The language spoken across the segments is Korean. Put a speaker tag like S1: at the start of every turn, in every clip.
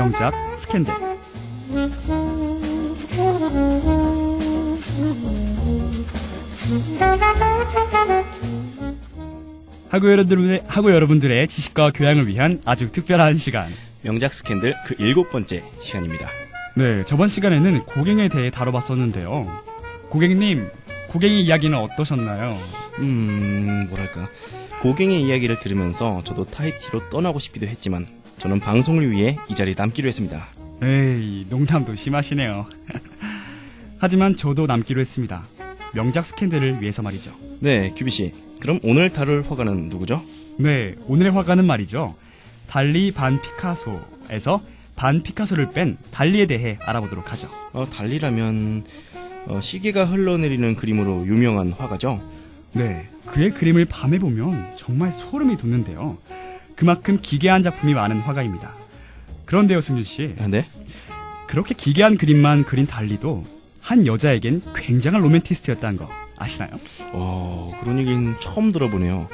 S1: 명작 스캔들. 하고 여러분들의 지식과 교양을 위한 아주 특별한 시간.
S2: 명작 스캔들 그 7번째 시간입니다.
S1: 네, 저번 시간에는 고갱에 대해 다뤄봤었는데요. 고갱님, 고갱의 이야기는 어떠셨나요?
S2: 뭐랄까. 고갱의 이야기를 들으면서 저도 타히티로 떠나고 싶기도 했지만 저는 방송을 위해 이 자리에 남기로 했습니다.
S1: 에이, 농담도 심하시네요. 하지만 저도 남기로 했습니다. 명작 스캔들을 위해서 말이죠.
S2: 네, 규비씨. 그럼 오늘 다룰 화가는 누구죠?
S1: 네, 오늘의 화가는 말이죠. 달리 반 피카소에서 반 피카소를 뺀 달리에 대해 알아보도록 하죠.
S2: 달리라면 시계가 흘러내리는 그림으로 유명한 화가죠?
S1: 네, 그의 그림을 밤에 보면 정말 소름이 돋는데요. 그만큼 기괴한 작품이 많은 화가입니다. 그런데요, 승준씨.
S2: 네?
S1: 그렇게 기괴한 그림만 그린 달리도 한 여자에겐 굉장한 로맨티스트였다는 거 아시나요?
S2: 그런 얘기는 처음 들어보네요.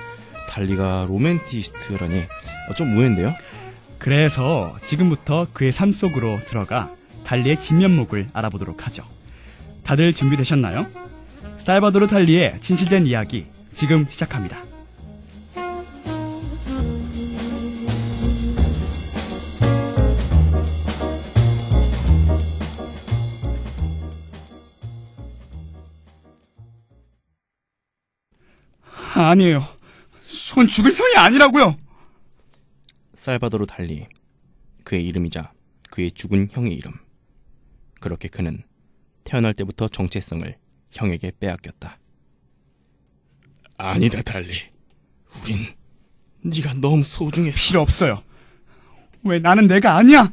S2: 달리가 로맨티스트라니 좀 무해인데요?
S1: 그래서 지금부터 그의 삶 속으로 들어가 달리의 진면목을 알아보도록 하죠. 다들 준비되셨나요? 살바도르 달리의 진실된 이야기 지금 시작합니다. 아니에요. 전 죽은 형이 아니라고요.
S2: 살바도르 달리, 그의 이름이자 그의 죽은 형의 이름. 그렇게 그는 태어날 때부터 정체성을 형에게 빼앗겼다. 아니다, 달리. 우린 네가 너무 소중해서.
S1: 필요 없어요. 왜 나는 내가 아니야?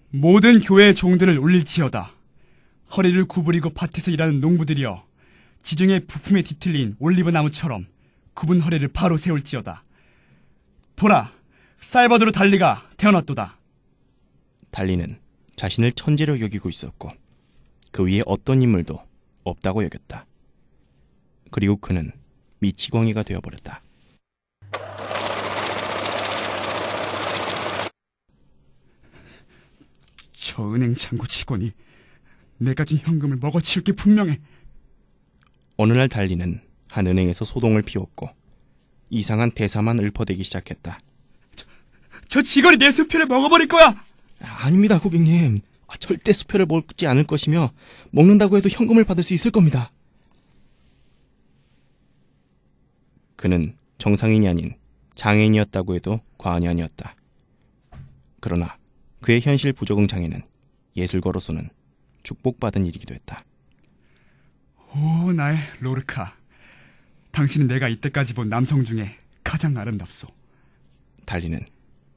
S1: 모든 교회의 종들을 울릴지어다. 허리를 구부리고 밭에서 일하는 농부들이여, 지중해 부품에 뒤틀린 올리브 나무처럼 굽은 허리를 바로 세울지어다. 보라, 살바도르 달리가 태어났도다.
S2: 달리는 자신을 천재로 여기고 있었고 그 위에 어떤 인물도 없다고 여겼다. 그리고 그는 미치광이가 되어버렸다.
S1: 저 은행 창고 직원이 내가 준 현금을 먹어치울 게 분명해.
S2: 어느 날 달리는 한 은행에서 소동을 피웠고 이상한 대사만 읊어대기 시작했다.
S1: 저 직원이 내 수표를 먹어버릴 거야.
S2: 아닙니다, 고객님. 절대 수표를 먹지 않을 것이며 먹는다고 해도 현금을 받을 수 있을 겁니다. 그는 정상인이 아닌 장애인이었다고 해도 과언이 아니었다. 그러나 그의 현실 부적응 장애는 예술가로서는 축복받은 일이기도 했다.
S1: 오, 나의 로르카. 당신은 내가 이때까지 본 남성 중에 가장 아름답소.
S2: 달리는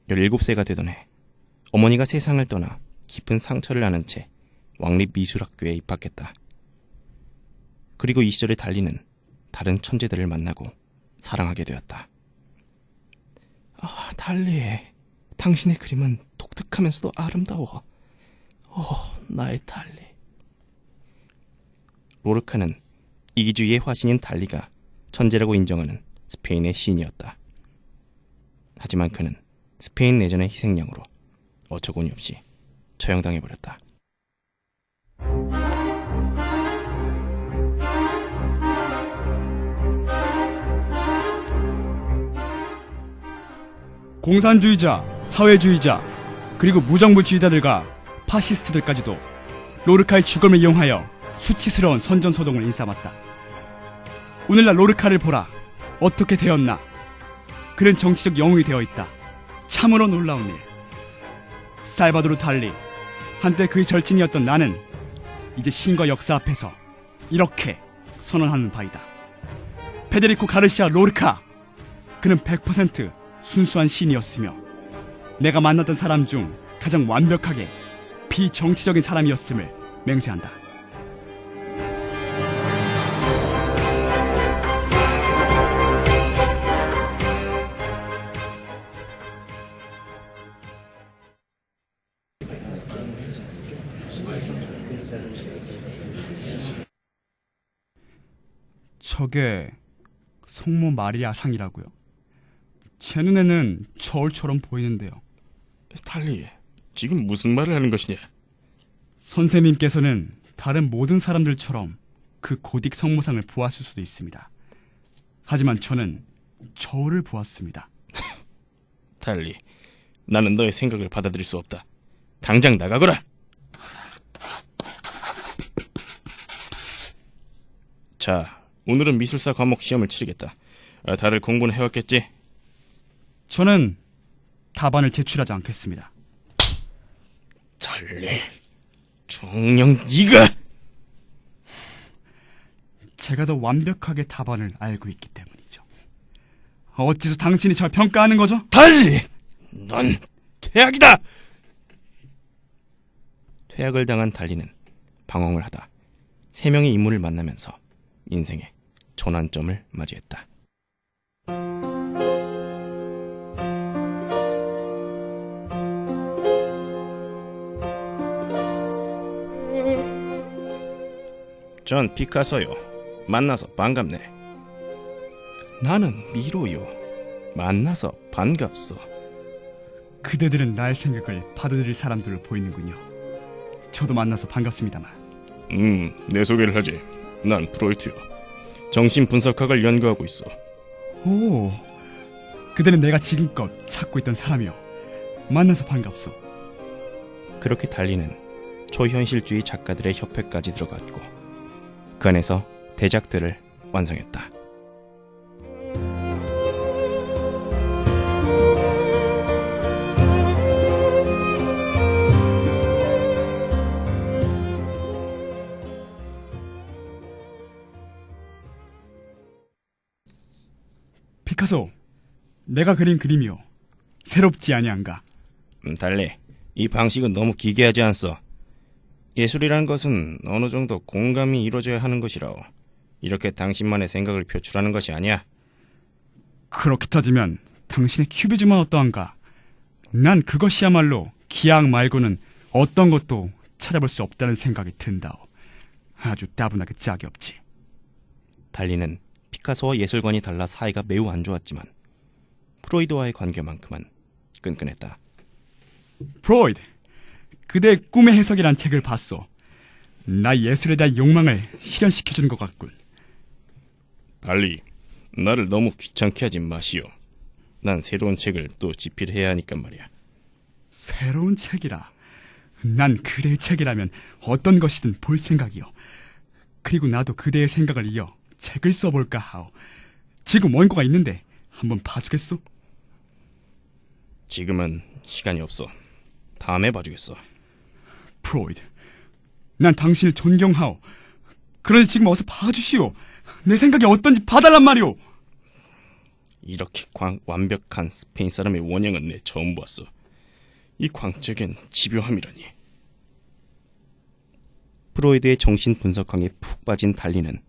S2: 17세가 되던 해 어머니가 세상을 떠나 깊은 상처를 안은 채 왕립미술학교에 입학했다. 그리고 이 시절에 달리는 다른 천재들을 만나고 사랑하게 되었다. 달리, 당신의 그림은 독특하면서도 아름다워. 나의 달리. 로르카는 이기주의의 화신인 달리가 천재라고 인정하는 스페인의 시인이었다. 하지만 그는 스페인 내전의 희생양으로 어처구니 없이 처형당해버렸다.
S1: 공산주의자, 사회주의자, 그리고 무정부주의자들과 파시스트들까지도 로르카의 죽음을 이용하여 수치스러운 선전소동을 일삼았다. 오늘날 로르카를 보라. 어떻게 되었나. 그는 정치적 영웅이 되어 있다. 참으로 놀라운 일. 살바도르 달리, 한때 그의 절친이었던 나는 이제 신과 역사 앞에서 이렇게 선언하는 바이다. 페데리코 가르시아 로르카. 그는 100% 순수한 시인이었으며 내가 만났던 사람 중 가장 완벽하게 비정치적인 사람이었음을 맹세한다. 저게 송모 마리아 상이라고요? 제 눈에는 저울처럼 보이는데요.
S2: 달리, 지금 무슨 말을 하는 것이냐?
S1: 선생님께서는 다른 모든 사람들처럼 그 고딕 성모상을 보았을 수도 있습니다. 하지만 저는 저울을 보았습니다.
S2: 달리, 나는 너의 생각을 받아들일 수 없다. 당장 나가거라! 자, 오늘은 미술사 과목 시험을 치르겠다. 다들 공부는 해왔겠지?
S1: 저는 답안을 제출하지 않겠습니다.
S2: 달리, 정녕 네가!
S1: 제가 더 완벽하게 답안을 알고 있기 때문이죠. 어째서 당신이 절 평가하는 거죠?
S2: 달리! 넌 퇴학이다! 퇴학을 당한 달리는 방황을 하다 3명의 인물을 만나면서 인생의 전환점을 맞이했다. 전 피카소요. 만나서 반갑네. 나는 미로요. 만나서 반갑소.
S1: 그대들은 나의 생각을 받아들일 사람들로 보이는군요. 저도 만나서 반갑습니다만.
S2: 내 소개를 하지. 난 프로이트요. 정신분석학을 연구하고 있어.
S1: 오, 그대는 내가 지금껏 찾고 있던 사람이요. 만나서 반갑소.
S2: 그렇게 달리는 초현실주의 작가들의 협회까지 들어갔고 그 안에서 대작들을 완성했다.
S1: 피카소, 내가 그린 그림이요. 새롭지 아니한가?
S2: 달리, 이 방식은 너무 기괴하지 않소? 예술이라는 것은 어느 정도 공감이 이루어져야 하는 것이라오. 이렇게 당신만의 생각을 표출하는 것이 아니야.
S1: 그렇게 따지면 당신의 큐비즘은 어떠한가? 난 그것이야말로 기악 말고는 어떤 것도 찾아볼 수 없다는 생각이 든다오. 아주 따분하게 짝이 없지.
S2: 달리는 피카소와 예술관이 달라 사이가 매우 안 좋았지만 프로이드와의 관계만큼은 끈끈했다.
S1: 프로이드, 그대의 꿈의 해석이란 책을 봤소. 나 예술에 대한 욕망을 실현시켜주는 것 같군.
S2: 달리, 나를 너무 귀찮게 하지 마시오. 난 새로운 책을 또 집필해야 하니까 말이야.
S1: 새로운 책이라. 난 그대의 책이라면 어떤 것이든 볼 생각이요. 그리고 나도 그대의 생각을 이어 책을 써볼까 하오. 지금 원고가 있는데 한번 봐주겠소?
S2: 지금은 시간이 없어. 다음에 봐주겠어.
S1: 프로이드, 난 당신을 존경하오. 그러니 지금 어서 봐주시오. 내 생각이 어떤지 봐달란 말이오.
S2: 이렇게 완벽한 스페인 사람의 원형은 내 처음 봤어. 이 광적인 집요함이라니. 프로이드의 정신분석학에 푹 빠진 달리는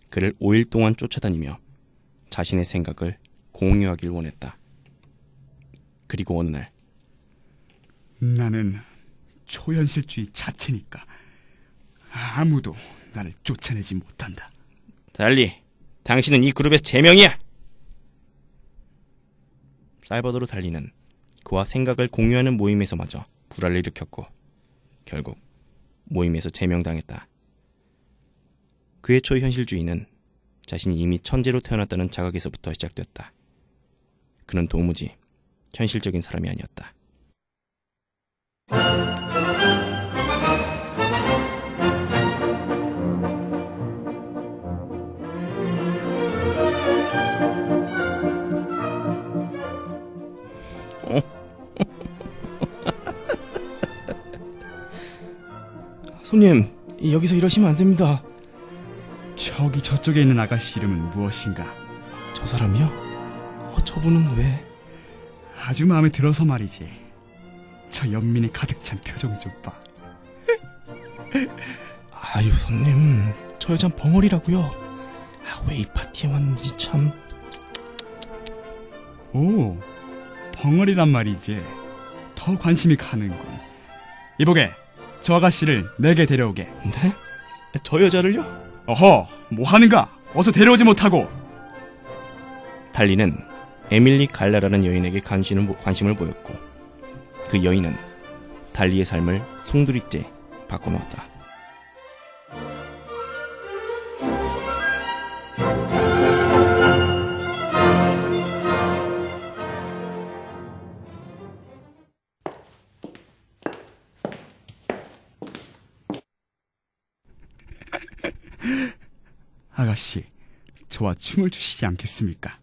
S2: 그를 5일 동안 쫓아다니며 자신의 생각을 공유하길 원했다. 그리고 어느 날
S1: 나는 초현실주의 자체니까 아무도 나를 쫓아내지 못한다.
S2: 달리, 당신은 이 그룹의 제명이야. 살바도르 달리는 그와 생각을 공유하는 모임에서마저 불화를 일으켰고 결국 모임에서 제명당했다. 그의 초현실주의는 자신이 이미 천재로 태어났다는 자각에서부터 시작됐다. 그는 도무지 현실적인 사람이 아니었다. 손님, 여기서 이러시면 안 됩니다.
S1: 저기 저쪽에 있는 아가씨 이름은 무엇인가?
S2: 저 사람이요? 저분은 왜?
S1: 아주 마음에 들어서 말이지. 저 연민이 가득 찬 표정 좀 봐.
S2: 아유, 손님, 저 여잔 벙어리라고요. 왜 이 파티에 왔는지 참.
S1: 오, 벙어리란 말이지. 더 관심이 가는군. 이보게, 저 아가씨를 내게 데려오게.
S2: 네? 저 여자를요?
S1: 어허, 뭐 하는가? 어서 데려오지 못하고.
S2: 달리는 에밀리 갈라라는 여인에게 관심을 보였고 그 여인은 달리의 삶을 송두리째 바꿔놓았다.
S1: 아가씨, 저와 춤을 추시지 않겠습니까?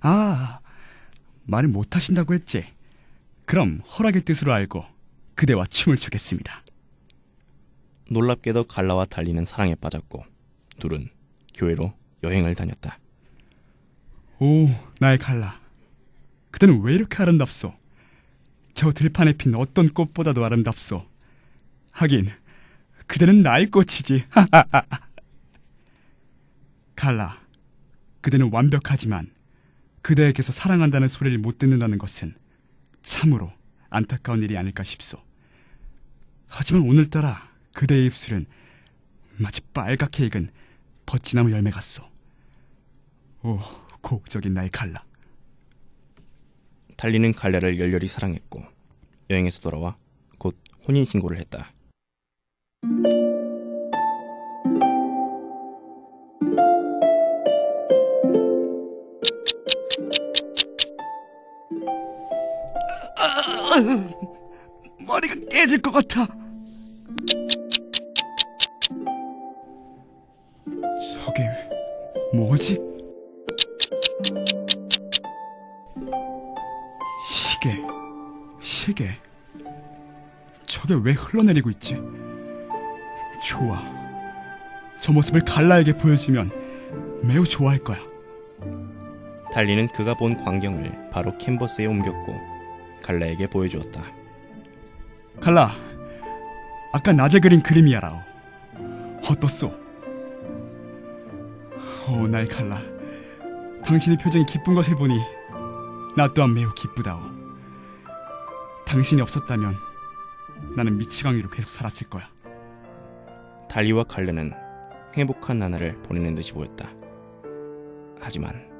S1: 아, 말을 못하신다고 했지? 그럼 허락의 뜻으로 알고 그대와 춤을 추겠습니다.
S2: 놀랍게도 갈라와 달리는 사랑에 빠졌고 둘은 교회로 여행을 다녔다.
S1: 오, 나의 갈라. 그대는 왜 이렇게 아름답소? 저 들판에 핀 어떤 꽃보다도 아름답소. 하긴 그대는 나의 꽃이지. 갈라, 그대는 완벽하지만 그대에게서 사랑한다는 소리를 못 듣는다는 것은 참으로 안타까운 일이 아닐까 싶소. 하지만 오늘따라 그대의 입술은 마치 빨갛게 익은 버치나무 열매 같소. 오, 고혹적인 나의 갈라.
S2: 달리는 갈라를 열렬히 사랑했고 여행에서 돌아와 곧 혼인신고를 했다.
S1: 머리가 깨질 것 같아. 저게 뭐지? 시계. 저게 왜 흘러내리고 있지? 좋아. 저 모습을 갈라에게 보여주면 매우 좋아할 거야.
S2: 달리는 그가 본 광경을 바로 캔버스에 옮겼고 갈라에게 보여주었다.
S1: 갈라, 아까 낮에 그린 그림이야라오. 어떻소? 오, 나의 갈라. 당신의 표정이 기쁜 것을 보니 나 또한 매우 기쁘다오. 당신이 없었다면 나는 미치광이로 계속 살았을 거야.
S2: 달리와 갈라는 행복한 나날을 보내는 듯이 보였다. 하지만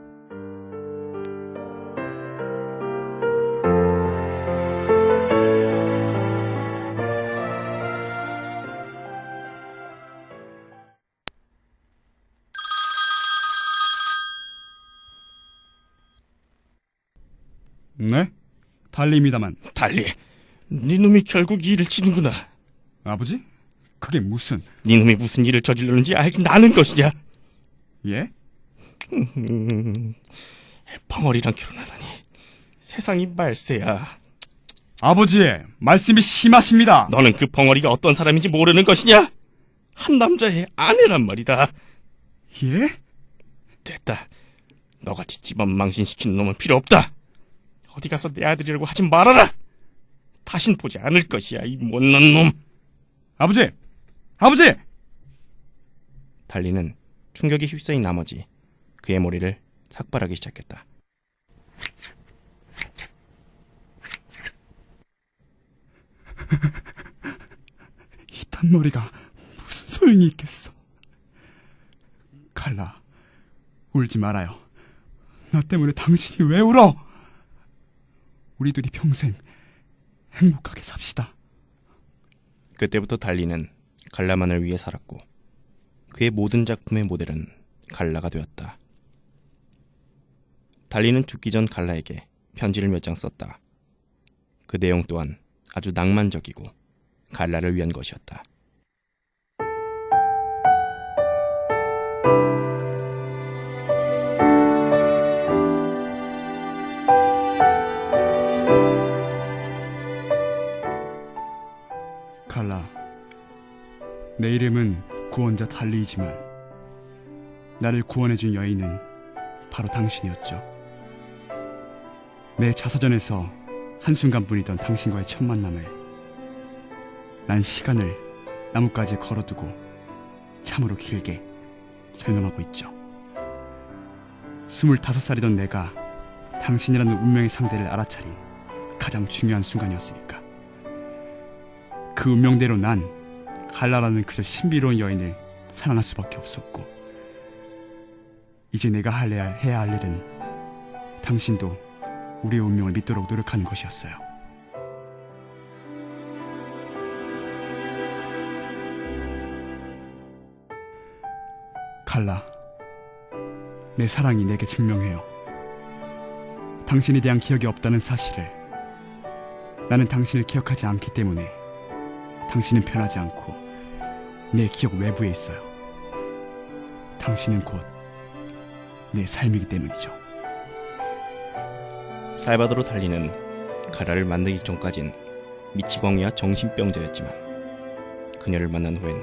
S1: 네? 달리입니다만.
S2: 달리, 네 놈이 결국 이 일을 치는구나.
S1: 아버지? 그게 무슨...
S2: 네 놈이 무슨 일을 저질렀는지 알긴 나는 것이냐?
S1: 예?
S2: 벙어리랑 결혼하다니 세상이 말세야.
S1: 아버지, 말씀이 심하십니다.
S2: 너는 그 벙어리가 어떤 사람인지 모르는 것이냐? 한 남자의 아내란 말이다.
S1: 예?
S2: 됐다. 너같이 집안 망신시키는 놈은 필요 없다. 어디 가서 내 아들이라고 하지 말아라. 다신 보지 않을 것이야, 이 못난 놈.
S1: 아버지! 아버지!
S2: 달리는 충격에 휩싸인 나머지 그의 머리를 삭발하기 시작했다.
S1: 이딴 머리가 무슨 소용이 있겠어. 갈라, 울지 말아요. 나 때문에 당신이 왜 울어? 우리 둘이 평생 행복하게 삽시다.
S2: 그때부터 달리는 갈라만을 위해 살았고 그의 모든 작품의 모델은 갈라가 되었다. 달리는 죽기 전 갈라에게 편지를 몇 장 썼다. 그 내용 또한 아주 낭만적이고 갈라를 위한 것이었다.
S1: 갈라, 내 이름은 구원자 달리이지만 나를 구원해준 여인은 바로 당신이었죠. 내 자서전에서 한순간뿐이던 당신과의 첫 만남을 난 시간을 나뭇가지에 걸어두고 참으로 길게 설명하고 있죠. 25살이던 내가 당신이라는 운명의 상대를 알아차린 가장 중요한 순간이었으니까. 그 운명대로 난 갈라라는 그저 신비로운 여인을 사랑할 수밖에 없었고, 이제 내가 해야 할 일은 당신도 우리의 운명을 믿도록 노력하는 것이었어요. 칼라, 내 사랑이 내게 증명해요. 당신에 대한 기억이 없다는 사실을. 나는 당신을 기억하지 않기 때문에 당신은 변하지 않고 내 기억 외부에 있어요. 당신은 곧 내 삶이기 때문이죠.
S2: 살바도르 달리는 칼라를 만나기 전까진 미치광이와 정신병자였지만 그녀를 만난 후엔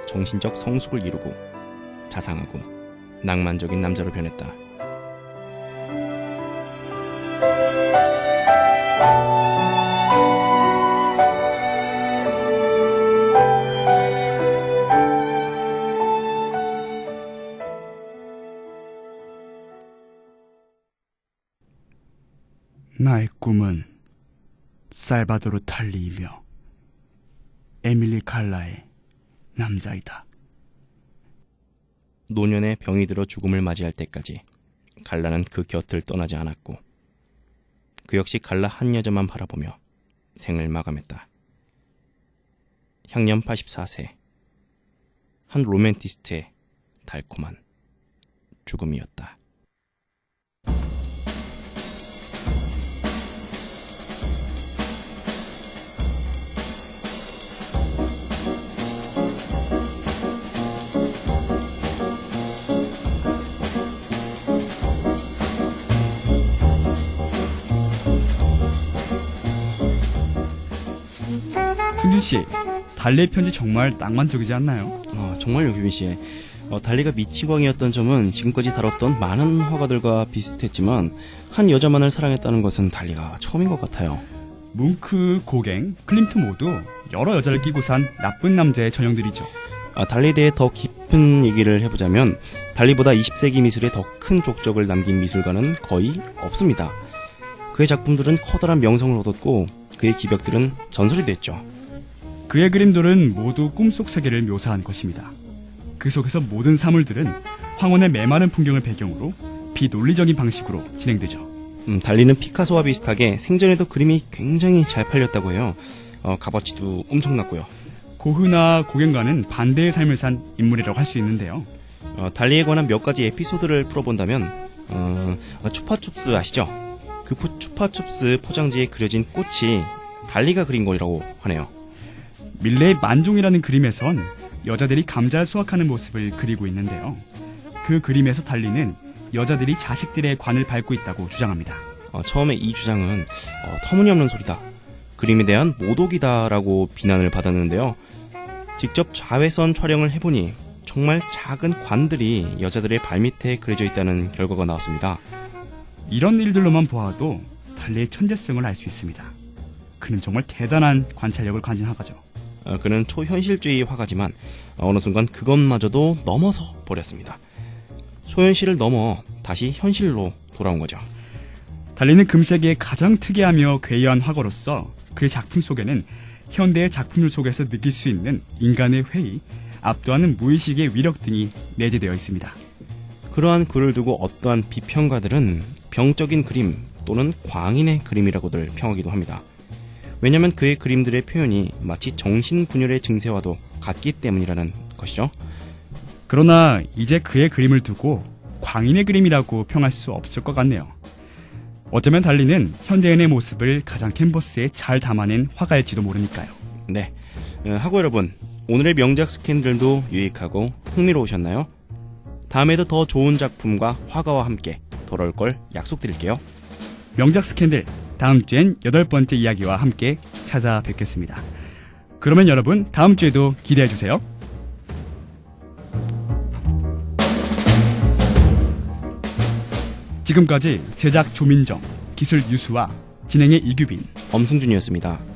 S2: 정신적 성숙을 이루고 자상하고 낭만적인 남자로 변했다.
S1: 나의 꿈은 살바도르 달리이며 에밀리 칼라의 남자이다.
S2: 노년에 병이 들어 죽음을 맞이할 때까지 갈라는 그 곁을 떠나지 않았고 그 역시 갈라 한 여자만 바라보며 생을 마감했다. 향년 84세, 한 로맨티스트의 달콤한 죽음이었다.
S1: 승준씨, 달리의 편지 정말 낭만적이지 않나요?
S2: 정말요, 규빈씨. 달리가 미치광이였던 점은 지금까지 다뤘던 많은 화가들과 비슷했지만 한 여자만을 사랑했다는 것은 달리가 처음인 것 같아요.
S1: 뭉크, 고갱, 클림트 모두 여러 여자를 끼고 산 나쁜 남자의 전형들이죠.
S2: 달리에 대해 더 깊은 얘기를 해보자면 달리보다 20세기 미술에 더 큰 족적을 남긴 미술가는 거의 없습니다. 그의 작품들은 커다란 명성을 얻었고 그의 기벽들은 전설이 됐죠.
S1: 그의 그림들은 모두 꿈속 세계를 묘사한 것입니다. 그 속에서 모든 사물들은 황혼의 메마른 풍경을 배경으로 비논리적인 방식으로 진행되죠.
S2: 달리는 피카소와 비슷하게 생전에도 그림이 굉장히 잘 팔렸다고 해요. 값어치도 엄청났고요.
S1: 고흐나 고갱과는 반대의 삶을 산 인물이라고 할 수 있는데요.
S2: 달리에 관한 몇 가지 에피소드를 풀어본다면 추파춥스 아시죠? 그 추파춥스 포장지에 그려진 꽃이 달리가 그린 거라고 하네요.
S1: 밀레의 만종이라는 그림에선 여자들이 감자를 수확하는 모습을 그리고 있는데요. 그 그림에서 달리는 여자들이 자식들의 관을 밟고 있다고 주장합니다.
S2: 처음에 이 주장은 터무니없는 소리다, 그림에 대한 모독이다라고 비난을 받았는데요. 직접 자외선 촬영을 해보니 정말 작은 관들이 여자들의 발밑에 그려져 있다는 결과가 나왔습니다.
S1: 이런 일들로만 보아도 달리의 천재성을 알 수 있습니다. 그는 정말 대단한 관찰력을 가진 화가죠.
S2: 그는 초현실주의 화가지만 어느 순간 그것마저도 넘어서 버렸습니다. 초현실을 넘어 다시 현실로 돌아온 거죠.
S1: 달리는 금세계의 가장 특이하며 괴이한 화가로서 그의 작품 속에는 현대의 작품들 속에서 느낄 수 있는 인간의 회의, 압도하는 무의식의 위력 등이 내재되어 있습니다.
S2: 그러한 글을 두고 어떠한 비평가들은 병적인 그림 또는 광인의 그림이라고들 평하기도 합니다. 왜냐하면 그의 그림들의 표현이 마치 정신분열의 증세와도 같기 때문이라는 것이죠.
S1: 그러나 이제 그의 그림을 두고 광인의 그림이라고 평할 수 없을 것 같네요. 어쩌면 달리는 현대인의 모습을 가장 캔버스에 잘 담아낸 화가일지도 모르니까요.
S2: 네, 하고 여러분, 오늘의 명작 스캔들도 유익하고 흥미로우셨나요? 다음에도 더 좋은 작품과 화가와 함께 돌아올 걸 약속드릴게요.
S1: 명작 스캔들, 다음 주엔 8번째 이야기와 함께 찾아뵙겠습니다. 그러면 여러분, 다음 주에도 기대해주세요. 지금까지 제작 조민정, 기술 유수와 진행의 이규빈,
S2: 엄승준이었습니다.